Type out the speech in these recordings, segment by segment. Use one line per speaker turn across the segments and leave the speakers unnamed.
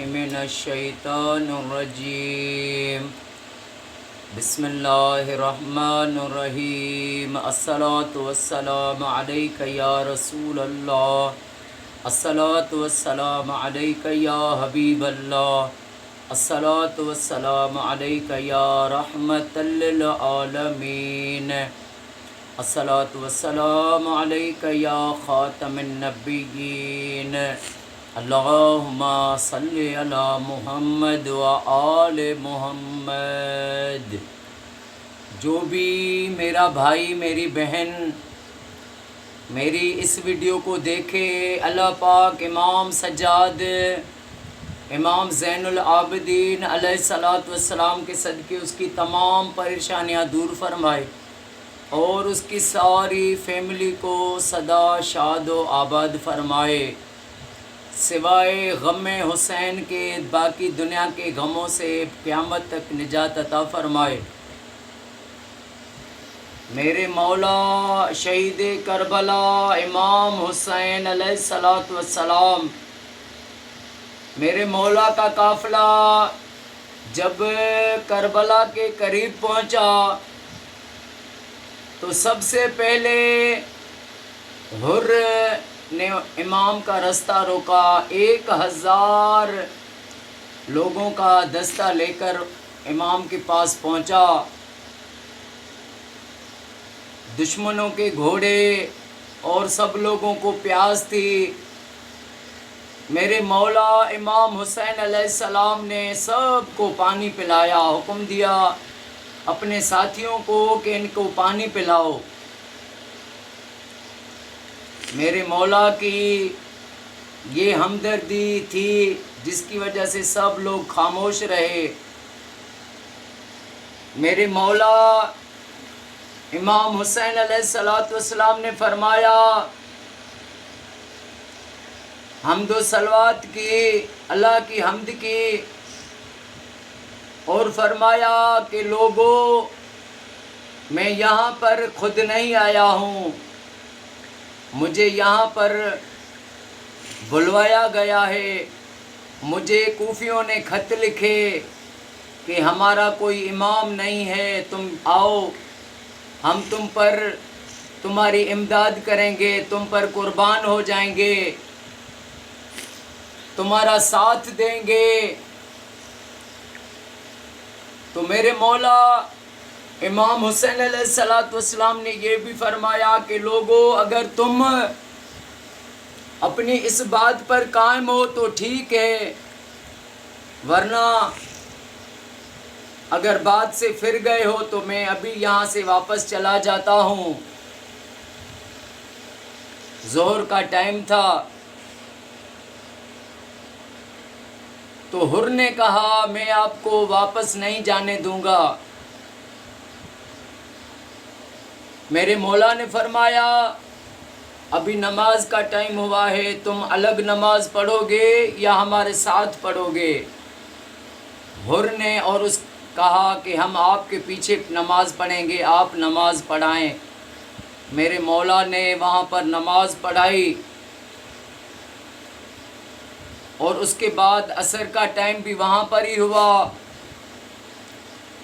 من الشیطان الرجیم بسم اللہ الرحمن الرحیم الصلاۃ والسلام علیک یا رسول اللہ الصلاۃ والسلام علیک یا حبیب اللہ الصلاۃ والسلام علیک یا رحمت للعالمین الصلاۃ والسلام علیک یا خاتم النبیین اللہم صلی علی محمد و آل محمد۔ جو بھی میرا بھائی میری بہن میری اس ویڈیو کو دیکھے، اللہ پاک امام سجاد امام زین العابدین علیہ الصلاۃ والسلام کے صدقے اس کی تمام پریشانیاں دور فرمائے اور اس کی ساری فیملی کو سدا شاد و آباد فرمائے، سوائے غم حسین کے باقی دنیا کے غموں سے قیامت تک نجات عطا فرمائے۔ میرے مولا شہید کربلا امام حسین علیہ الصلاۃ والسلام، میرے مولا کا قافلہ جب کربلا کے قریب پہنچا تو سب سے پہلے حر نے امام کا رستہ روکا، 1000 لوگوں کا دستہ لے کر امام کے پاس پہنچا۔ دشمنوں کے گھوڑے اور سب لوگوں کو پیاس تھی، میرے مولا امام حسین علیہ السلام نے سب کو پانی پلایا، حکم دیا اپنے ساتھیوں کو کہ ان کو پانی پلاؤ۔ میرے مولا کی یہ ہمدردی تھی جس کی وجہ سے سب لوگ خاموش رہے۔ میرے مولا امام حسین علیہ الصلاۃ والسلام نے فرمایا، حمد و صلوات کی، اللہ کی حمد کی، اور فرمایا کہ لوگوں میں یہاں پر خود نہیں آیا ہوں، مجھے یہاں پر بلوایا گیا ہے۔ مجھے کوفیوں نے خط لکھے کہ ہمارا کوئی امام نہیں ہے، تم آؤ، ہم تم پر تمہاری امداد کریں گے، تم پر قربان ہو جائیں گے، تمہارا ساتھ دیں گے۔ تو میرے مولا امام حسین علیہ الصلاۃ والسلام نے یہ بھی فرمایا کہ لوگوں اگر تم اپنی اس بات پر قائم ہو تو ٹھیک ہے، ورنہ اگر بات سے پھر گئے ہو تو میں ابھی یہاں سے واپس چلا جاتا ہوں۔ ظہر کا ٹائم تھا تو حر نے کہا میں آپ کو واپس نہیں جانے دوں گا۔ میرے مولا نے فرمایا ابھی نماز کا ٹائم ہوا ہے، تم الگ نماز پڑھو گے یا ہمارے ساتھ پڑھو گے؟ حر نے اور اس کہا کہ ہم آپ کے پیچھے نماز پڑھیں گے، آپ نماز پڑھائیں۔ میرے مولا نے وہاں پر نماز پڑھائی اور اس کے بعد عصر کا ٹائم بھی وہاں پر ہی ہوا۔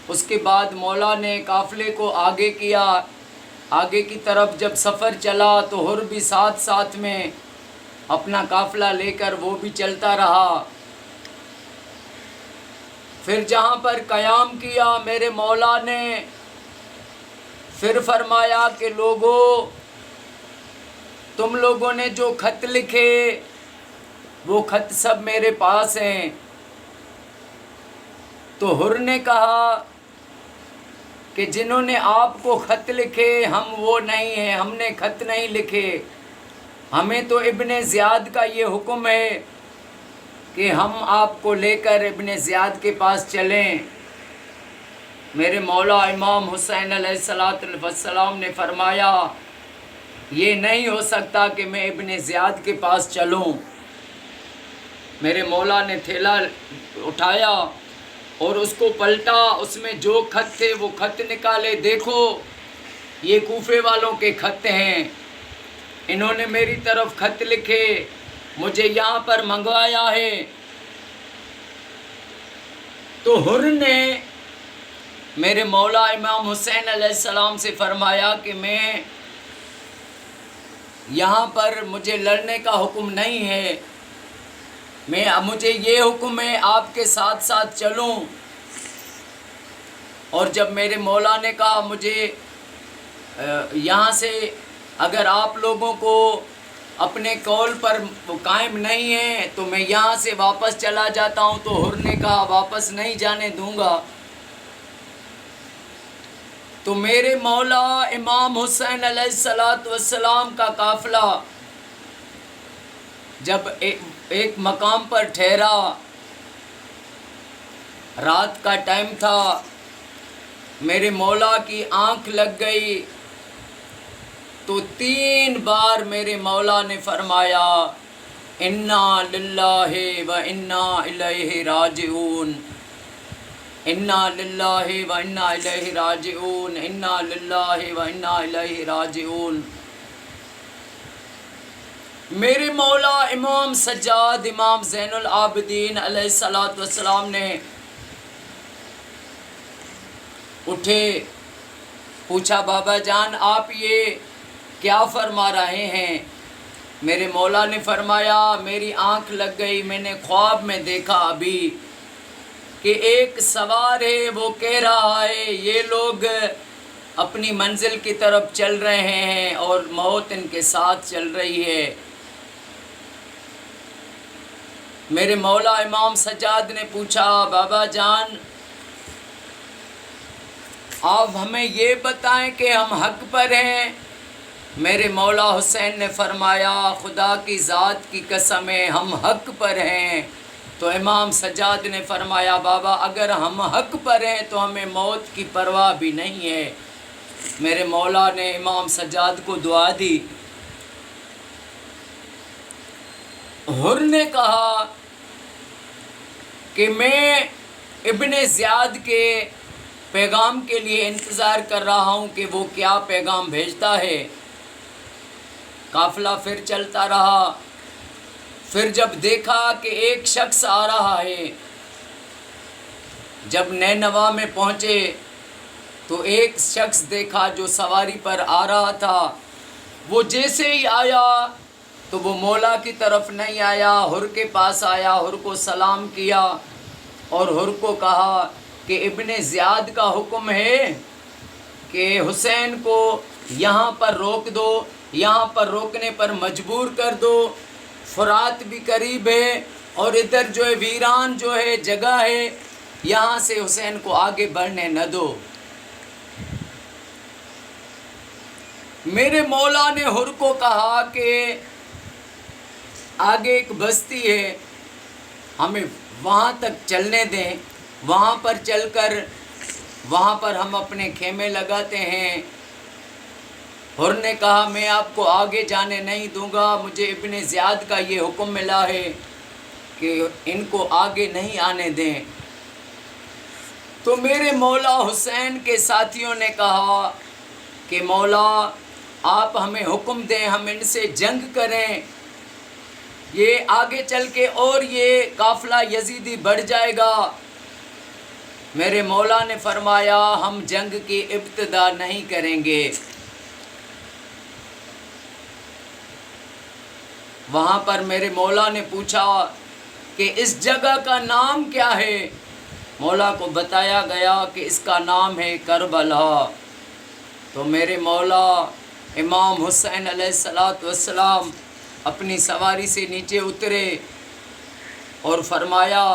اس کے بعد مولا نے قافلے کو آگے کیا، آگے کی طرف جب سفر چلا تو حر بھی ساتھ ساتھ میں اپنا قافلہ لے کر وہ بھی چلتا رہا۔ پھر جہاں پر قیام کیا میرے مولا نے پھر فرمایا کہ لوگوں تم لوگوں نے جو خط لکھے وہ خط سب میرے پاس ہیں۔ تو حر نے کہا کہ جنہوں نے آپ کو خط لکھے ہم وہ نہیں ہیں، ہم نے خط نہیں لکھے، ہمیں تو ابن زیاد کا یہ حکم ہے کہ ہم آپ کو لے کر ابن زیاد کے پاس چلیں۔ میرے مولا امام حسین علیہ الصلاۃ والسلام نے فرمایا یہ نہیں ہو سکتا کہ میں ابن زیاد کے پاس چلوں۔ میرے مولا نے تھیلا اٹھایا اور اس کو پلٹا، اس میں جو خط تھے وہ خط نکالے، دیکھو یہ کوفے والوں کے خط ہیں، انہوں نے میری طرف خط لکھے، مجھے یہاں پر منگوایا ہے۔ تو حر نے میرے مولا امام حسین علیہ السلام سے فرمایا کہ میں یہاں پر مجھے لڑنے کا حکم نہیں ہے، مجھے یہ حکم ہے آپ کے ساتھ ساتھ چلوں۔ اور جب میرے مولا نے کہا مجھے یہاں سے اگر آپ لوگوں کو اپنے قول پر قائم نہیں ہے تو میں یہاں سے واپس چلا جاتا ہوں، تو حر نے کہا واپس نہیں جانے دوں گا۔ تو میرے مولا امام حسین علیہ السلام کا قافلہ جب ایک مقام پر ٹھہرا، رات کا ٹائم تھا، میرے مولا کی آنکھ لگ گئی تو 3 بار میرے مولا نے فرمایا انا للہ و انا الیہ راجعون، انا للہ و انا الیہ راجعون، انا للہ و انا الیہ راجعون۔ میرے مولا امام سجاد امام زین العابدین علیہ السلام نے اٹھے، پوچھا بابا جان آپ یہ کیا فرما رہے ہیں؟ میرے مولا نے فرمایا میری آنکھ لگ گئی، میں نے خواب میں دیکھا ابھی کہ ایک سوار ہے، وہ کہہ رہا ہے یہ لوگ اپنی منزل کی طرف چل رہے ہیں اور موت ان کے ساتھ چل رہی ہے۔ میرے مولا امام سجاد نے پوچھا بابا جان آپ ہمیں یہ بتائیں کہ ہم حق پر ہیں؟ میرے مولا حسین نے فرمایا خدا کی ذات کی قسم ہے ہم حق پر ہیں۔ تو امام سجاد نے فرمایا بابا اگر ہم حق پر ہیں تو ہمیں موت کی پرواہ بھی نہیں ہے۔ میرے مولا نے امام سجاد کو دعا دی۔ حر نے کہا کہ میں ابن زیاد کے پیغام کے لیے انتظار کر رہا ہوں کہ وہ کیا پیغام بھیجتا ہے۔ قافلہ پھر چلتا رہا، پھر جب دیکھا کہ ایک شخص آ رہا ہے، جب نینوا میں پہنچے تو ایک شخص دیکھا جو سواری پر آ رہا تھا، وہ جیسے ہی آیا تو وہ مولا کی طرف نہیں آیا، حر کے پاس آیا، حر کو سلام کیا اور حر کو کہا کہ ابن زیاد کا حکم ہے کہ حسین کو یہاں پر روک دو، یہاں پر روکنے پر مجبور کر دو، فرات بھی قریب ہے اور ادھر جو ہے ویران جو ہے جگہ ہے، یہاں سے حسین کو آگے بڑھنے نہ دو۔ میرے مولا نے حر کو کہا کہ آگے ایک بستی ہے، ہمیں وہاں تک چلنے دیں، وہاں پر چل کر وہاں پر ہم اپنے خیمے لگاتے ہیں۔ حر نے کہا میں آپ کو آگے جانے نہیں دوں گا، مجھے ابن زیاد کا یہ حکم ملا ہے کہ ان کو آگے نہیں آنے دیں۔ تو میرے مولا حسین کے ساتھیوں نے کہا کہ مولا آپ ہمیں حکم دیں ہم ان سے جنگ کریں، یہ آگے چل کے اور یہ قافلہ یزیدی بڑھ جائے گا۔ میرے مولا نے فرمایا ہم جنگ کی ابتدا نہیں کریں گے۔ وہاں پر میرے مولا نے پوچھا کہ اس جگہ کا نام کیا ہے؟ مولا کو بتایا گیا کہ اس کا نام ہے کربلا۔ تو میرے مولا امام حسین علیہ السلام اپنی سواری سے نیچے اترے اور فرمایا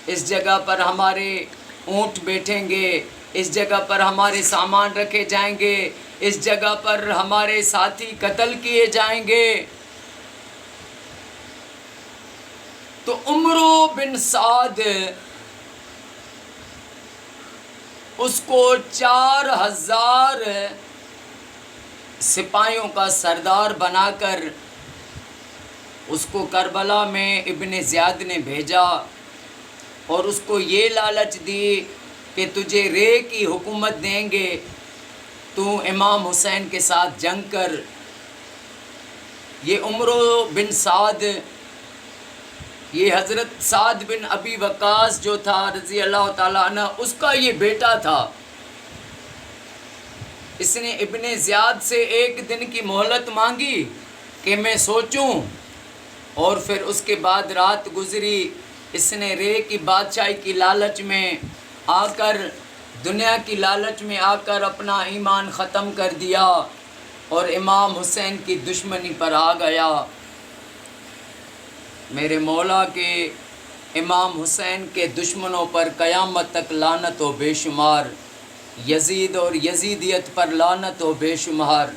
اس جگہ پر ہمارے اونٹ بیٹھیں گے، اس جگہ پر ہمارے سامان رکھے جائیں گے، اس جگہ پر ہمارے ساتھی قتل کیے جائیں گے۔ تو عمرو بن سعد اس کو 4000 سپاہیوں کا سردار بنا کر اس کو کربلا میں ابن زیاد نے بھیجا اور اس کو یہ لالچ دی کہ تجھے رے کی حکومت دیں گے، تو امام حسین کے ساتھ جنگ کر۔ یہ عمرو بن سعد یہ حضرت سعد بن ابی وقاص جو تھا رضی اللہ تعالیٰ عنہ، اس کا یہ بیٹا تھا۔ اس نے ابن زیاد سے ایک دن کی مہلت مانگی کہ میں سوچوں، اور پھر اس کے بعد رات گزری۔ اس نے رے کی بادشاہی کی لالچ میں آ کر، دنیا کی لالچ میں آ کر اپنا ایمان ختم کر دیا اور امام حسین کی دشمنی پر آ گیا۔ میرے مولا کے امام حسین کے دشمنوں پر قیامت تک لعنت و بے شمار، یزید اور یزیدیت پر لعنت و بے شمار۔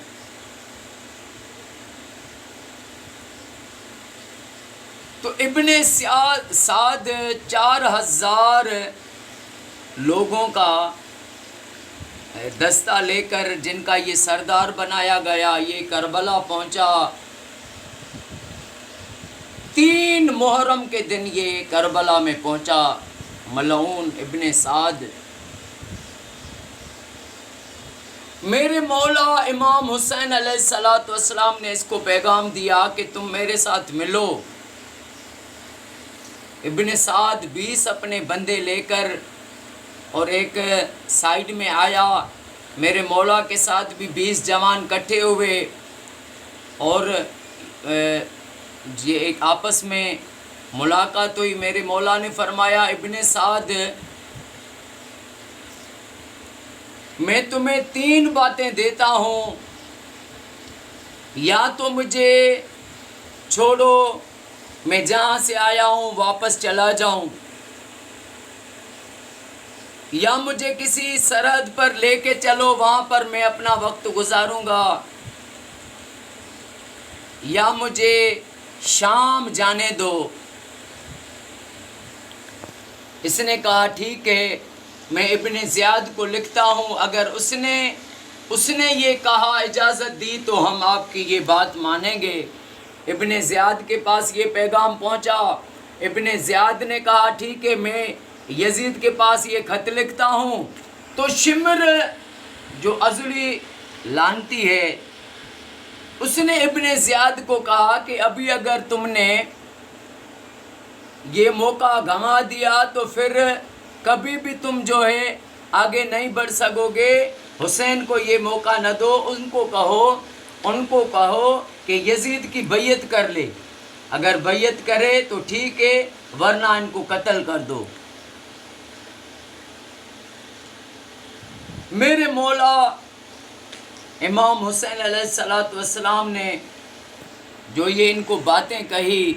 تو ابن سعد 4000 لوگوں کا دستہ لے کر، جن کا یہ سردار بنایا گیا، یہ کربلا پہنچا۔ 3 محرم کے دن یہ کربلا میں پہنچا، ملعون ابن سعد۔ میرے مولا امام حسین علیہ السلام نے اس کو پیغام دیا کہ تم میرے ساتھ ملو۔ ابن سعد 20 اپنے بندے لے کر اور ایک سائیڈ میں آیا، میرے مولا کے ساتھ بھی 20 جوان کٹھے ہوئے، اور یہ ایک آپس میں ملاقات ہوئی۔ میرے مولا نے فرمایا، ابن سعد، میں تمہیں 3 باتیں دیتا ہوں، یا تو مجھے چھوڑو، میں جہاں سے آیا ہوں واپس چلا جاؤں، یا مجھے کسی سرحد پر لے کے چلو، وہاں پر میں اپنا وقت گزاروں گا، یا مجھے شام جانے دو۔ اس نے کہا ٹھیک ہے، میں ابن زیاد کو لکھتا ہوں، اگر اس نے یہ کہا، اجازت دی، تو ہم آپ کی یہ بات مانیں گے۔ ابن زیاد کے پاس یہ پیغام پہنچا۔ ابن زیاد نے کہا ٹھیک ہے، میں یزید کے پاس یہ خط لکھتا ہوں۔ تو شمر جو ازلی لانتی ہے، اس نے ابن زیاد کو کہا کہ ابھی اگر تم نے یہ موقع گنوا دیا تو پھر کبھی بھی تم جو ہے آگے نہیں بڑھ سکو گے۔ حسین کو یہ موقع نہ دو، ان کو کہو کہ یزید کی بیعت کر لے، اگر بیعت کرے تو ٹھیک ہے، ورنہ ان کو قتل کر دو۔ میرے مولا امام حسین علیہ السلام نے جو یہ ان کو باتیں کہی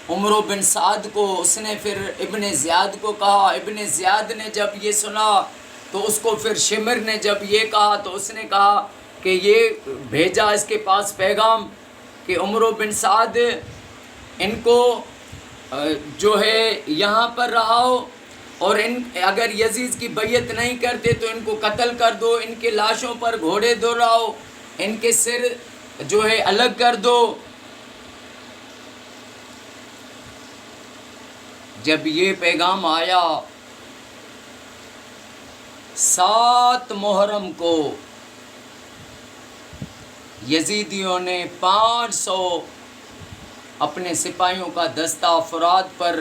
عمرو بن سعد کو، اس نے پھر ابن زیاد کو کہا۔ ابن زیاد نے جب یہ سنا تو اس کو پھر شمر نے جب یہ کہا تو اس نے کہا کہ یہ بھیجا اس کے پاس پیغام کہ عمرو بن سعد، ان کو جو ہے یہاں پر رہاؤ، اور اگر یزید کی بیعت نہیں کرتے تو ان کو قتل کر دو، ان کے لاشوں پر گھوڑے دوڑاؤ، ان کے سر جو ہے الگ کر دو۔ جب یہ پیغام آیا 7 محرم کو، یزیدیوں نے 500 اپنے سپاہیوں کا دستہ فرات پر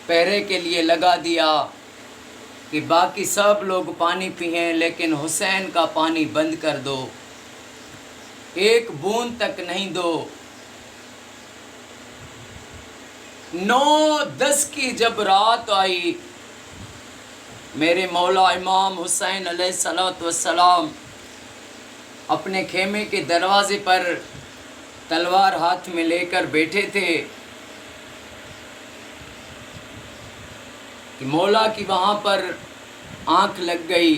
پہرے کے لیے لگا دیا کہ باقی سب لوگ پانی پئیں، لیکن حسین کا پانی بند کر دو، ایک بوند تک نہیں دو۔ 9-10 کی جب رات آئی، میرے مولا امام حسین علیہ السلام اپنے خیمے کے دروازے پر تلوار ہاتھ میں لے کر بیٹھے تھے کہ مولا کی وہاں پر آنکھ لگ گئی۔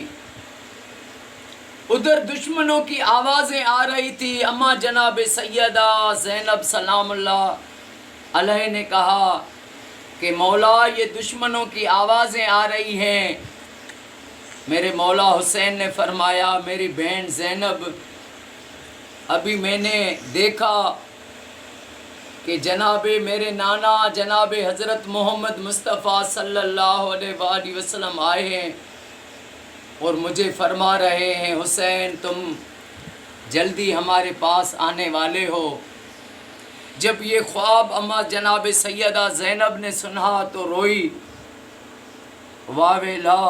ادھر دشمنوں کی آوازیں آ رہی تھی۔ اما جناب سیدہ زینب سلام اللہ علیہ نے کہا کہ مولا، یہ دشمنوں کی آوازیں آ رہی ہیں۔ میرے مولا حسین نے فرمایا، میری بہن زینب، ابھی میں نے دیکھا کہ جناب میرے نانا جناب حضرت محمد مصطفیٰ صلی اللہ علیہ وآلہ وسلم آئے ہیں اور مجھے فرما رہے ہیں، حسین تم جلدی ہمارے پاس آنے والے ہو۔ جب یہ خواب اما جناب سیدہ زینب نے سنا تو روئی، واہ ویلا،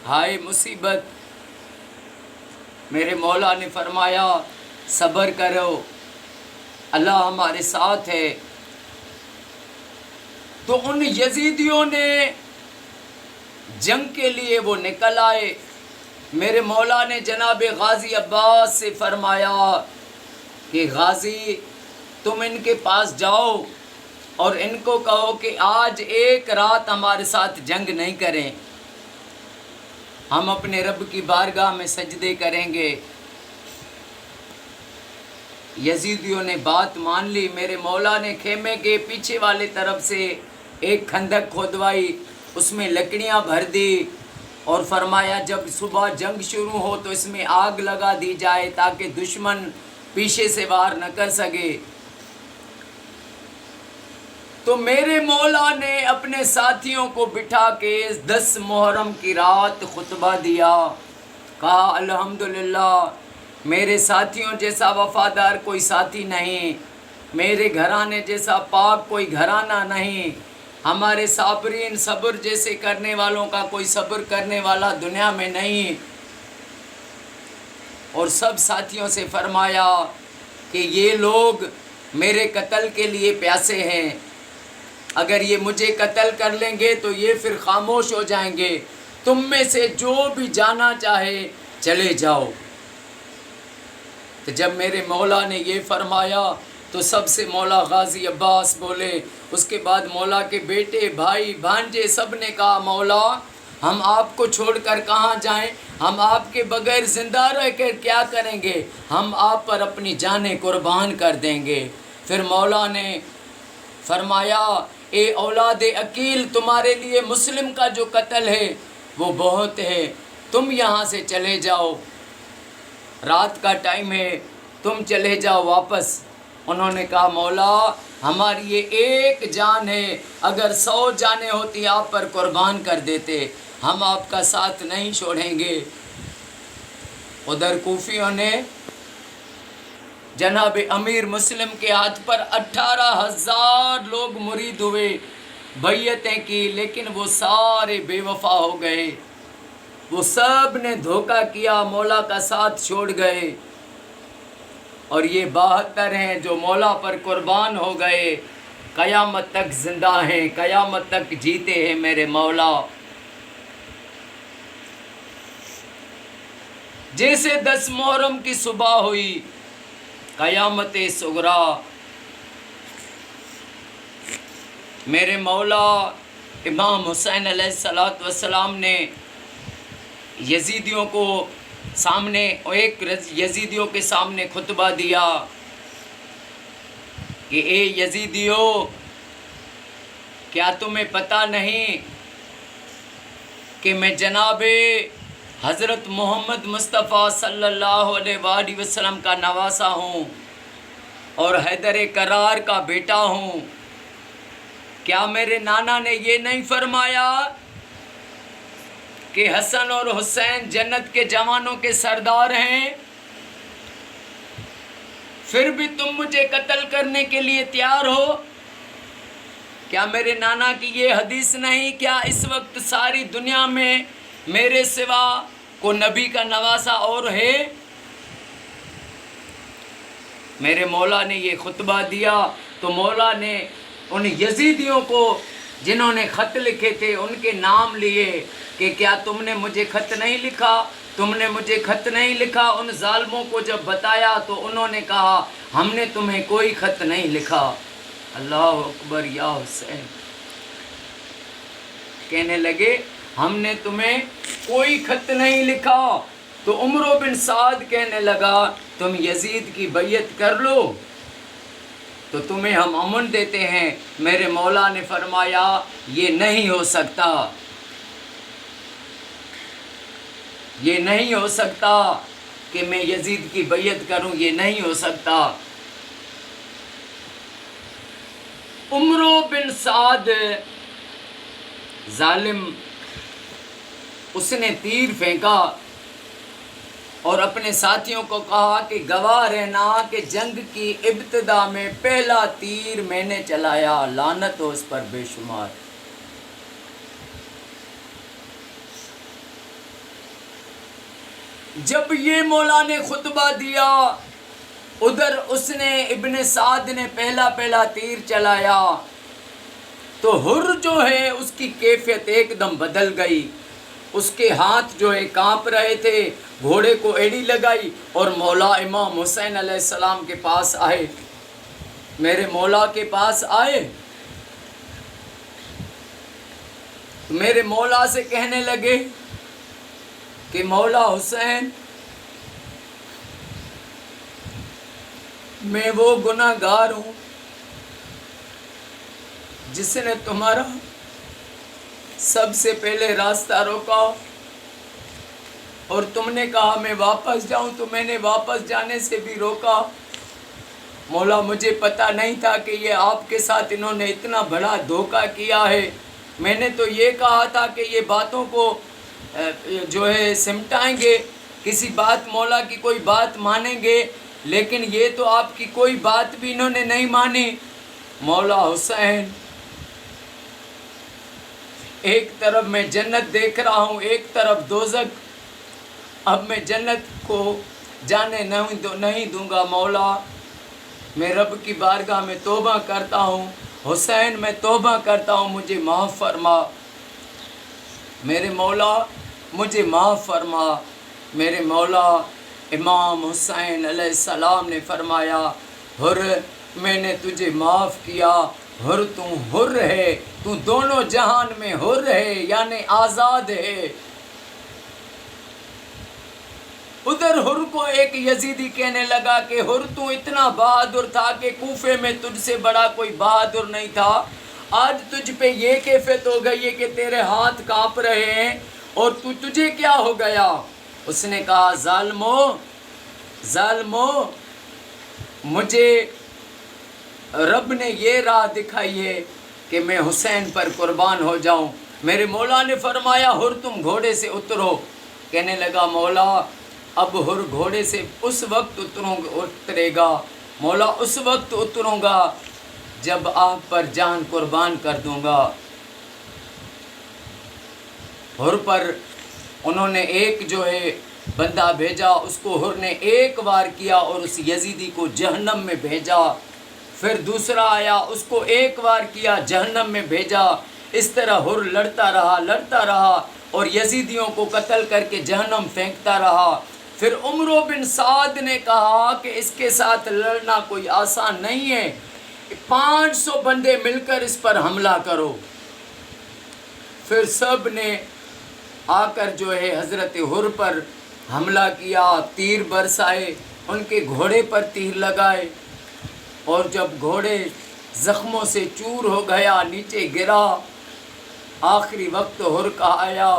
ہائے مصیبت۔ میرے مولا نے فرمایا صبر کرو، اللہ ہمارے ساتھ ہے۔ تو ان یزیدیوں نے جنگ کے لیے وہ نکل آئے۔ میرے مولا نے جناب غازی عباس سے فرمایا کہ غازی تم ان کے پاس جاؤ اور ان کو کہو کہ آج ایک رات ہمارے ساتھ جنگ نہیں کریں، ہم اپنے رب کی بارگاہ میں سجدے کریں گے۔ یزیدیوں نے بات مان لی۔ میرے مولا نے خیمے کے پیچھے والے طرف سے ایک کھندق کھودوائی، اس میں لکڑیاں بھر دی اور فرمایا جب صبح جنگ شروع ہو تو اس میں آگ لگا دی جائے تاکہ دشمن پیچھے سے وار نہ کر سکے۔ تو میرے مولا نے اپنے ساتھیوں کو بٹھا کے 10 محرم کی رات خطبہ دیا، کہا الحمدللہ میرے ساتھیوں جیسا وفادار کوئی ساتھی نہیں، میرے گھرانے جیسا پاک کوئی گھرانہ نہیں، ہمارے صابرین صبر جیسے کرنے والوں کا کوئی صبر کرنے والا دنیا میں نہیں۔ اور سب ساتھیوں سے فرمایا کہ یہ لوگ میرے قتل کے لیے پیاسے ہیں، اگر یہ مجھے قتل کر لیں گے تو یہ پھر خاموش ہو جائیں گے، تم میں سے جو بھی جانا چاہے چلے جاؤ۔ تو جب میرے مولا نے یہ فرمایا تو سب سے مولا غازی عباس بولے۔ اس کے بعد مولا کے بیٹے بھائی بھانجے سب نے کہا مولا ہم آپ کو چھوڑ کر کہاں جائیں، ہم آپ کے بغیر زندہ رہ کر کیا کریں گے، ہم آپ پر اپنی جانیں قربان کر دیں گے۔ پھر مولا نے فرمایا اے اولاد عقیل، تمہارے لیے مسلم کا جو قتل ہے وہ بہت ہے، تم یہاں سے چلے جاؤ، رات کا ٹائم ہے، تم چلے جاؤ واپس۔ انہوں نے کہا مولا ہماری یہ ایک جان ہے، اگر 100 جانیں ہوتی آپ پر قربان کر دیتے، ہم آپ کا ساتھ نہیں چھوڑیں گے۔ ادھر کوفیوں نے جناب امیر مسلم کے ہاتھ پر 18,000 لوگ مرید ہوئے، بیعتیں کی، لیکن وہ سارے بے وفا ہو گئے، وہ سب نے دھوکہ کیا، مولا کا ساتھ چھوڑ گئے۔ اور یہ 72 ہیں جو مولا پر قربان ہو گئے، قیامت تک زندہ ہیں، قیامت تک جیتے ہیں میرے مولا۔ جیسے 10 محرم کی صبح ہوئی، قیامت صغریٰ، میرے مولا امام حسین علیہ السلام نے یزیدیوں کو سامنے، ایک یزیدیوں کے سامنے خطبہ دیا کہ اے یزیدیو، کیا تمہیں پتہ نہیں کہ میں جناب حضرت محمد مصطفیٰ صلی اللہ علیہ وآلہ وسلم کا نواسہ ہوں اور حیدر کرار کا بیٹا ہوں؟ کیا میرے نانا نے یہ نہیں فرمایا کہ حسن اور حسین جنت کے جوانوں کے سردار ہیں؟ پھر بھی تم مجھے قتل کرنے کے لیے تیار ہو؟ کیا میرے نانا کی یہ حدیث نہیں؟ کیا اس وقت ساری دنیا میں میرے سوا کو نبی کا نواسہ اور ہے؟ میرے مولا نے یہ خطبہ دیا تو مولا نے ان یزیدیوں کو جنہوں نے خط لکھے تھے ان کے نام لیے کہ کیا تم نے مجھے خط نہیں لکھا، تم نے مجھے خط نہیں لکھا۔ ان ظالموں کو جب بتایا تو انہوں نے کہا ہم نے تمہیں کوئی خط نہیں لکھا۔ اللہ اکبر یا حسین، کہنے لگے ہم نے تمہیں کوئی خط نہیں لکھا۔ تو عمرو بن سعد کہنے لگا تم یزید کی بیعت کر لو تو تمہیں ہم امن دیتے ہیں۔ میرے مولا نے فرمایا یہ نہیں ہو سکتا، یہ نہیں ہو سکتا کہ میں یزید کی بیعت کروں، یہ نہیں ہو سکتا۔ عمرو بن سعد ظالم، اس نے تیر پھینکا اور اپنے ساتھیوں کو کہا کہ گواہ رہنا کہ جنگ کی ابتدا میں پہلا تیر میں نے چلایا، لعنت ہو اس پر بے شمار۔ جب یہ مولا نے خطبہ دیا، ادھر اس نے ابن سعد نے پہلا تیر چلایا تو حر جو ہے اس کی کیفیت ایک دم بدل گئی، اس کے ہاتھ جو ہے کانپ رہے تھے، گھوڑے کو ایڑی لگائی اور مولا امام حسین علیہ السلام کے پاس آئے، میرے مولا کے پاس آئے، میرے مولا سے کہنے لگے کہ مولا حسین، میں وہ گناہ گار ہوں جس نے تمہارا سب سے پہلے راستہ روکا، اور تم نے کہا میں واپس جاؤں تو میں نے واپس جانے سے بھی روکا۔ مولا مجھے پتہ نہیں تھا کہ یہ آپ کے ساتھ انہوں نے اتنا بڑا دھوکہ کیا ہے، میں نے تو یہ کہا تھا کہ یہ باتوں کو جو ہے سمٹائیں گے، کسی بات مولا کی کوئی بات مانیں گے، لیکن یہ تو آپ کی کوئی بات بھی انہوں نے نہیں مانی۔ مولا حسین، ایک طرف میں جنت دیکھ رہا ہوں، ایک طرف دوزخ، اب میں جنت کو جانے نہیں دوں گا، مولا میں رب کی بارگاہ میں توبہ کرتا ہوں، حسین میں توبہ کرتا ہوں، مجھے معاف فرما، میرے مولا مجھے معاف فرما۔ میرے مولا امام حسین علیہ السلام نے فرمایا، حر میں نے تجھے معاف کیا، حر تو حر ہے، تو دونوں جہان میں حر ہے، یعنی آزاد ہے۔ ادھر حر کو ایک یزیدی کہنے لگا کہ حر تو اتنا بہادر تھا کہ کوفے میں تجھ سے بڑا کوئی بہادر نہیں تھا، آج تجھ پہ یہ کیفیت ہو گئی ہے کہ تیرے ہاتھ کانپ رہے ہیں، اور تجھے کیا ہو گیا؟ اس نے کہا ظالمو، مجھے رب نے یہ راہ دکھائی ہے کہ میں حسین پر قربان ہو جاؤں۔ میرے مولا نے فرمایا حر تم گھوڑے سے اترو۔ کہنے لگا مولا اب حر گھوڑے سے اس وقت اترے گا، مولا اس وقت اتروں گا جب آپ پر جان قربان کر دوں گا۔ حر پر انہوں نے ایک جو ہے بندہ بھیجا، اس کو حر نے ایک وار کیا اور اس یزیدی کو جہنم میں بھیجا، پھر دوسرا آیا، اس کو ایک وار کیا، جہنم میں بھیجا۔ اس طرح حر لڑتا رہا اور یزیدیوں کو قتل کر کے جہنم پھینکتا رہا۔ پھر عمرو بن سعد نے کہا کہ اس کے ساتھ لڑنا کوئی آسان نہیں ہے، 500 بندے مل کر اس پر حملہ کرو۔ پھر سب نے آ کر جو ہے حضرت حر پر حملہ کیا، تیر برسائے، ان کے گھوڑے پر تیر لگائے، اور جب گھوڑے زخموں سے چور ہو گیا، نیچے گرا، آخری وقت حر کا آیا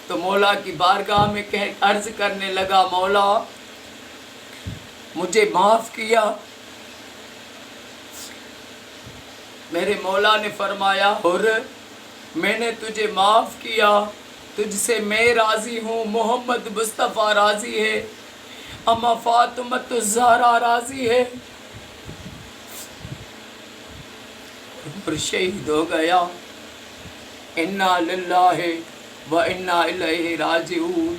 تو مولا کی بارگاہ میں عرض کرنے لگا مولا مجھے معاف کیا۔ میرے مولا نے فرمایا حر میں نے تجھے معاف کیا، تجھ سے میں راضی ہوں، محمد مصطفیٰ راضی ہے، اما فاطمۃ الزہرا راضی ہے۔ اور شہید ہو گیا۔ انا للہ و انا الیہ راجعون۔